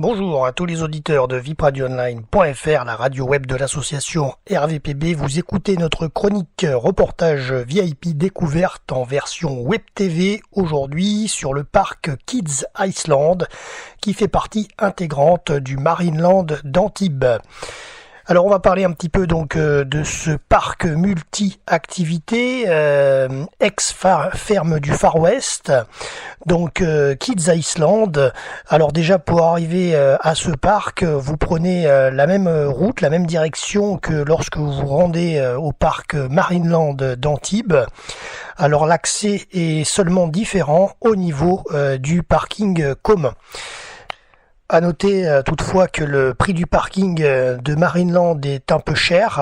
Bonjour à tous les auditeurs de vipradioonline.fr, la radio web de l'association RVPB. Vous écoutez notre chronique reportage VIP découverte en version web TV aujourd'hui sur le parc Kids Iceland qui fait partie intégrante du Marineland d'Antibes. Alors on va parler un petit peu donc de ce parc multi-activités ex-ferme du Far West, donc Kids Iceland. Alors déjà pour arriver à ce parc, vous prenez la même route, la même direction que lorsque vous vous rendez au parc Marineland d'Antibes. Alors l'accès est seulement différent au niveau du parking commun. À noter toutefois que le prix du parking de Marineland est un peu cher,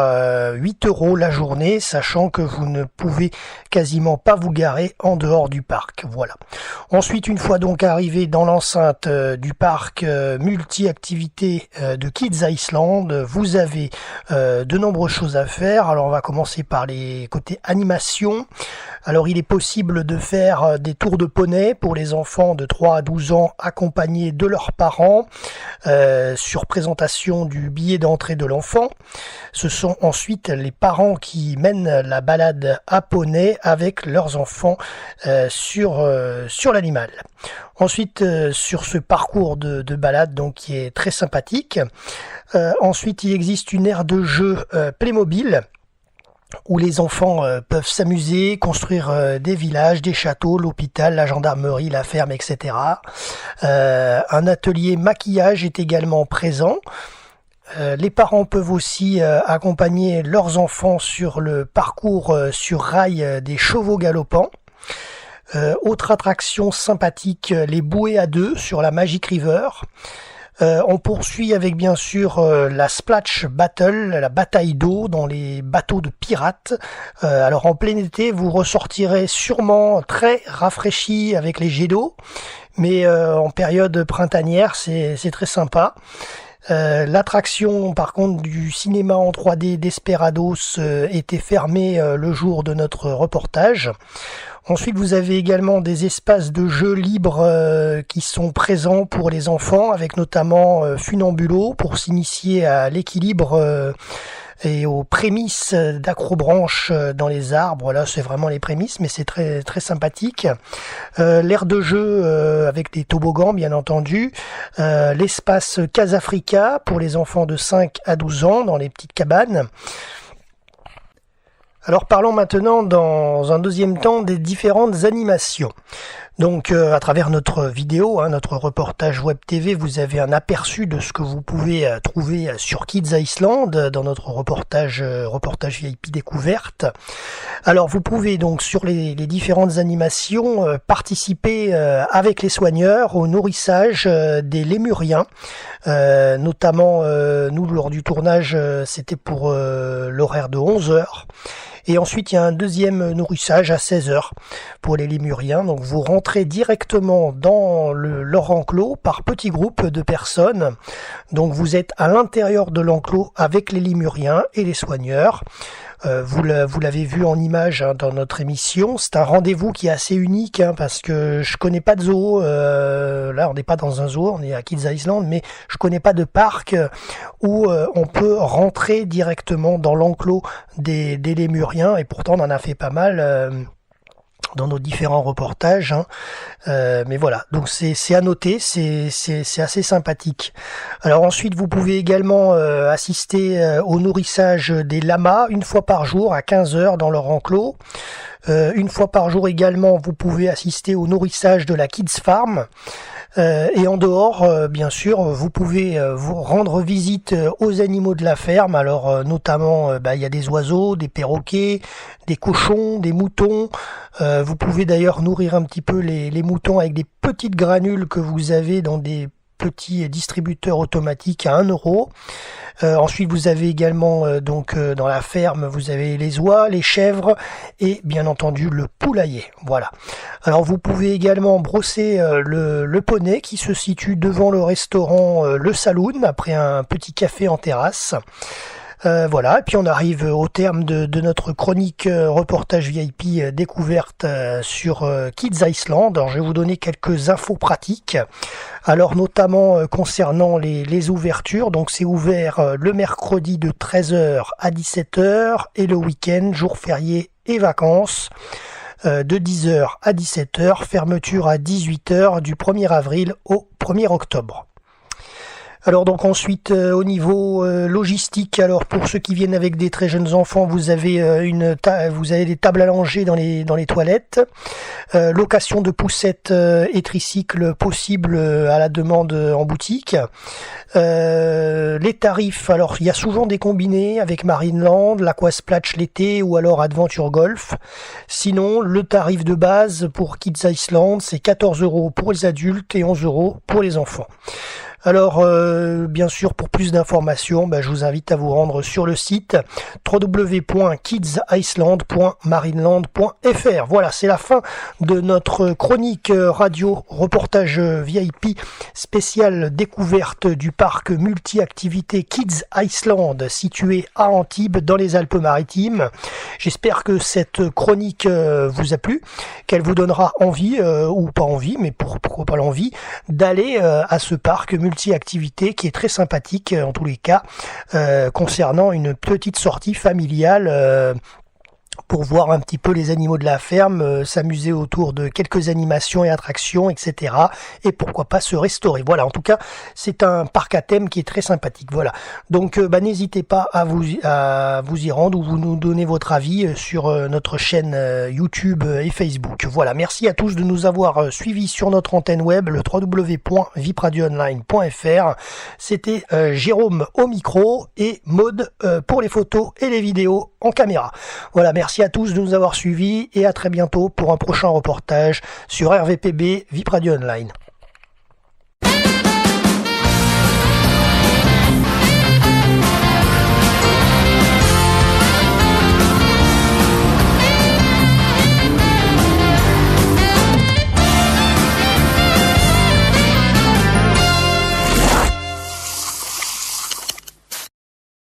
8 € la journée, sachant que vous ne pouvez quasiment pas vous garer en dehors du parc. Voilà. Ensuite, une fois donc arrivé dans l'enceinte du parc multi-activités de Kids Iceland, vous avez de nombreuses choses à faire. Alors on va commencer par les côtés animation. Alors il est possible de faire des tours de poney pour les enfants de 3 à 12 ans accompagnés de leurs parents sur présentation du billet d'entrée de l'enfant. Ce sont ensuite les parents qui mènent la balade à poney avec leurs enfants sur l'animal. Ensuite sur ce parcours de balade donc qui est très sympathique. Ensuite il existe une aire de jeu Playmobil où les enfants peuvent s'amuser, construire des villages, des châteaux, l'hôpital, la gendarmerie, la ferme, etc. Un atelier maquillage est également présent. Les parents peuvent aussi accompagner leurs enfants sur le parcours sur rail des chevaux galopants. Autre attraction sympathique, les bouées à deux sur la Magic River. On poursuit avec bien sûr la Splash Battle, la bataille d'eau dans les bateaux de pirates. Alors en plein été, vous ressortirez sûrement très rafraîchi avec les jets d'eau, mais en période printanière, c'est très sympa. L'attraction par contre du cinéma en 3D Desperados était fermée le jour de notre reportage. Ensuite, vous avez également des espaces de jeux libres qui sont présents pour les enfants, avec notamment Funambulo pour s'initier à l'équilibre et aux prémices d'acrobranche dans les arbres. Là, c'est vraiment les prémices, mais c'est très très sympathique. L'aire de jeu avec des toboggans, bien entendu. L'espace Casafrica pour les enfants de 5 à 12 ans dans les petites cabanes. Alors parlons maintenant dans un deuxième temps des différentes animations. Donc à travers notre vidéo, notre reportage web TV, vous avez un aperçu de ce que vous pouvez trouver sur Kids Iceland dans notre reportage VIP découverte. Alors vous pouvez donc sur les différentes animations participer avec les soigneurs au nourrissage des lémuriens. Notamment nous lors du tournage c'était pour l'horaire de 11h. Et ensuite, il y a un deuxième nourrissage à 16h pour les lémuriens. Donc, vous rentrez directement dans leur enclos par petits groupes de personnes. Donc, vous êtes à l'intérieur de l'enclos avec les lémuriens et les soigneurs. Vous l'avez vu en image dans notre émission. C'est un rendez-vous qui est assez unique parce que je connais pas de zoo. Là, on n'est pas dans un zoo, on est à Kids Iceland, mais je connais pas de parc où on peut rentrer directement dans l'enclos des lémuriens. Et pourtant, on en a fait pas mal dans nos différents reportages. Mais voilà, donc c'est à noter, c'est assez sympathique. Alors ensuite, vous pouvez également assister au nourrissage des lamas une fois par jour à 15h dans leur enclos. Une fois par jour également, vous pouvez assister au nourrissage de la Kids Farm. Et en dehors, bien sûr, vous pouvez vous rendre visite aux animaux de la ferme. Alors notamment, il y a des oiseaux, des perroquets, des cochons, des moutons. Vous pouvez d'ailleurs nourrir un petit peu les moutons avec des petites granules que vous avez dans des petits distributeurs automatiques à 1 €. Ensuite, vous avez également dans la ferme, vous avez les oies, les chèvres et bien entendu le poulailler. Voilà. Alors vous pouvez également brosser le poney qui se situe devant le restaurant Le Saloon après un petit café en terrasse. Voilà, et puis on arrive au terme de notre chronique reportage VIP découverte sur Kids Iceland. Alors je vais vous donner quelques infos pratiques. Alors notamment concernant les ouvertures, donc c'est ouvert le mercredi de 13h à 17h et le week-end, jour férié et vacances. De 10h à 17h, fermeture à 18h du 1er avril au 1er octobre. Alors donc ensuite au niveau logistique, alors pour ceux qui viennent avec des très jeunes enfants, vous avez des tables allongées dans les toilettes, location de poussettes et tricycles possible à la demande en boutique. Les tarifs, alors il y a souvent des combinés avec Marineland, l'Aquasplatch l'été ou alors Adventure Golf. Sinon le tarif de base pour Kids Iceland c'est 14 € pour les adultes et 11 € pour les enfants. Alors, bien sûr, pour plus d'informations, je vous invite à vous rendre sur le site www.kidsiceland.marineland.fr. Voilà, c'est la fin de notre chronique radio reportage VIP spéciale découverte du parc multi-activité Kids Iceland situé à Antibes dans les Alpes-Maritimes. J'espère que cette chronique vous a plu, qu'elle vous donnera envie, ou pas envie, mais pourquoi pas l'envie, d'aller à ce parc multi-activité qui est très sympathique en tous les cas concernant une petite sortie familiale pour voir un petit peu les animaux de la ferme, s'amuser autour de quelques animations et attractions, etc. Et pourquoi pas se restaurer. Voilà, en tout cas, c'est un parc à thème qui est très sympathique. Voilà. Donc, n'hésitez pas à vous y rendre ou vous nous donnez votre avis sur notre chaîne YouTube et Facebook. Voilà, merci à tous de nous avoir suivis sur notre antenne web, le www.vipradioonline.fr. C'était Jérôme au micro et Maude pour les photos et les vidéos en caméra. Voilà, merci à tous de nous avoir suivis et à très bientôt pour un prochain reportage sur RVPB VIP Radio Online.